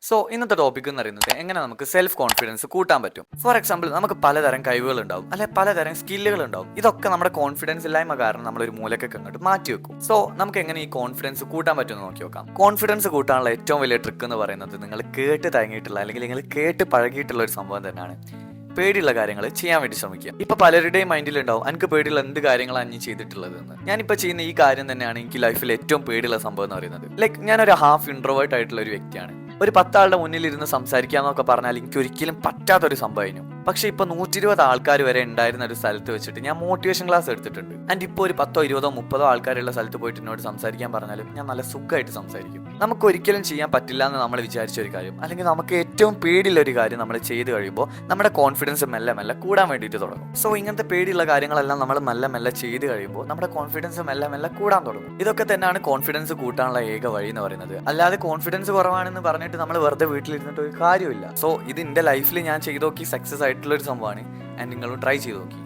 So ഇന്നത്തെ topic എന്ന് പറയുന്നത് എങ്ങനെ നമുക്ക് സെൽഫ് കോൺഫിഡൻസ് കൂട്ടാൻ പറ്റും. ഫോർ എക്സാമ്പിൾ, നമുക്ക് പലതരം കഴിവുകൾ ഉണ്ടാവും, അല്ലെ പലതരം സ്കില്ലുകൾ ഉണ്ടാവും. ഇതൊക്കെ നമ്മുടെ കോൺഫിഡൻസ് ഇല്ലായ്മ കാരണം നമ്മൾ ഒരു മൂലക്കൊക്കെ അങ്ങോട്ട് മാറ്റി വെക്കും. സോ നമുക്ക് എങ്ങനെ ഈ കോൺഫിഡൻസ് കൂട്ടാൻ പറ്റുമെന്ന് നോക്കി നോക്കാം. കോൺഫിഡൻസ് കൂട്ടാനുള്ള ഏറ്റവും വലിയ ട്രിക്ക് എന്ന് പറയുന്നത് നിങ്ങൾ കേട്ട് തയങ്ങിയിട്ടുള്ള അല്ലെങ്കിൽ നിങ്ങൾ കേട്ട് പഴകിയിട്ടുള്ള ഒരു സംഭവം തന്നെയാണ്. പേടിയുള്ള കാര്യങ്ങൾ ചെയ്യാൻ വേണ്ടി ശ്രമിക്കുക. ഇപ്പൊ പലരുടെയും മൈൻഡിലുണ്ടാവും എനിക്ക് പേടിയുള്ള എന്ത് കാര്യങ്ങളാണ് ഞാൻ ചെയ്തിട്ടുള്ളത് എന്ന്. ഞാനിപ്പോൾ ചെയ്യുന്ന ഈ കാര്യം തന്നെയാണ് എനിക്ക് ലൈഫിൽ ഏറ്റവും പേടിയുള്ള സംഭവം എന്ന് പറയുന്നത്. ലൈക്ക് ഞാനൊരു ഹാഫ് ഇൻട്രോവേർട്ട് ആയിട്ടുള്ള ഒരു വ്യക്തിയാണ്. ഒരു 10 ആളുടെ മുന്നിലിരുന്ന് സംസാരിക്കാന്നൊക്കെ പറഞ്ഞാൽ എനിക്ക് ഒരിക്കലും പറ്റാത്തൊരു സംഭവമായിരുന്നു. പക്ഷെ ഇപ്പൊ 120 ആൾക്കാർ വരെ ഉണ്ടായിരുന്ന ഒരു സ്ഥലത്ത് വെച്ചിട്ട് ഞാൻ മോട്ടിവേഷൻ ക്ലാസ് എടുത്തിട്ടുണ്ട്. ആൻഡ് ഇപ്പോൾ ഒരു 10, 20, 30 ആൾക്കാരുള്ള സ്ഥലത്ത് പോയിട്ട് എന്നോട് സംസാരിക്കാൻ പറഞ്ഞാലും ഞാൻ നല്ല സുഖമായിട്ട് സംസാരിക്കും. നമുക്ക് ഒരിക്കലും ചെയ്യാൻ പറ്റില്ല എന്ന് നമ്മൾ വിചാരിച്ച ഒരു കാര്യം, അല്ലെങ്കിൽ നമുക്ക് ഏറ്റവും പേടിയുള്ള ഒരു കാര്യം നമ്മൾ ചെയ്ത് കഴിയുമ്പോൾ നമ്മുടെ കോൺഫിഡൻസ് മെല്ലെ മെല്ലെ കൂടാൻ വേണ്ടിയിട്ട് തുടങ്ങും. സോ ഇങ്ങനത്തെ പേടിയുള്ള കാര്യങ്ങളെല്ലാം നമ്മൾ മെല്ലെ മെല്ലെ ചെയ്ത് കഴിയുമ്പോൾ നമ്മുടെ കോൺഫിഡൻസ് മെല്ലെ മെല്ലെ കൂടാൻ തുടങ്ങും. ഇതൊക്കെ തന്നെയാണ് കോൺഫിഡൻസ് കൂട്ടാനുള്ള ഏക വഴി എന്ന് പറയുന്നത്. അല്ലാതെ കോൺഫിഡൻസ് കുറവാണെന്ന് പറഞ്ഞിട്ട് നമ്മൾ വെറുതെ വീട്ടിലിരുന്നിട്ട് ഒരു കാര്യമില്ല. സോ ഇത് എൻ്റെ ലൈഫിൽ ഞാൻ ചെയ്ത് നോക്കി സക്സസ് ആയിട്ടുള്ള ഒരു സംഭവമാണ്. ആൻഡ് നിങ്ങളും ട്രൈ ചെയ്ത് നോക്കി.